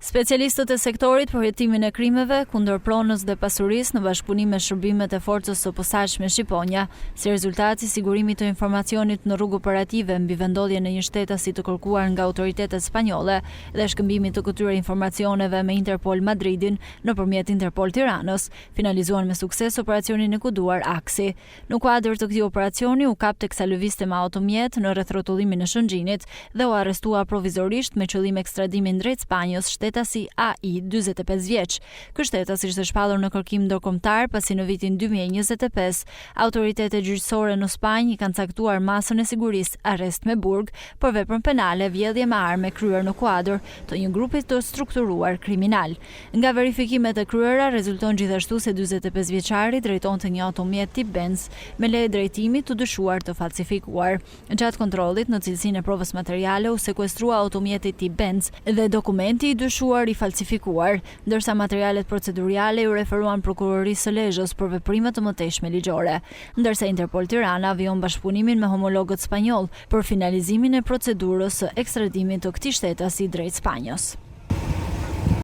Specialistët e sektorit për hetimin e krimeve kundër pronës dhe pasurisë në bashkëpunim me shërbimet e forcës së posaçme Shqiponia, si rezultat i sigurimit të informacionit në rrugë operative mbi vendodhjen e një shtetasi të kërkuar nga autoritetet spanjolle dhe shkëmbimit të këtyre informacioneve me Interpol Madridin nëpërmjet Interpol Tiranës, finalizuan me sukses operacionin e koduar Aksi. Në kuadër të këtij operacioni u kap teksa lëvizte me automjet në rrethrrotullimin e Shënxhinit dhe u arrestua provizorisht me qëllim ekstradimin drejt Spanjës shtetasi AI 45 vjeç. Ky shtetas ishte shpallur në kërkim ndërkombëtar pasi në vitin 2025 autoritetet gjyqësore në Spanjë i kanë caktuar masën e sigurisë arrest me burg për veprën penale vjedhje me armë kryer në kuadër të një grupi të strukturuar kriminal. Nga verifikimet e kryera rezulton gjithashtu se 45 vjeçari drejtonte një automjet tip Benz me leje drejtimi të dyshuar të falsifikuar. Gjatë kontrollit në cilësinë e provës materiale u sekuestrua automjeti tip Benz dhe dokumenti i dyshuar i falsifikuar, ndërsa materialet procedurale u referuan prokurorisë së Lezhës për veprime të mëtejshme ligjore, ndërsa Interpol Tirana vijon bashkëpunimin me homologët spanjoll për finalizimin e procedurës së ekstradimit të këtij shtetasi drejt Spanjës.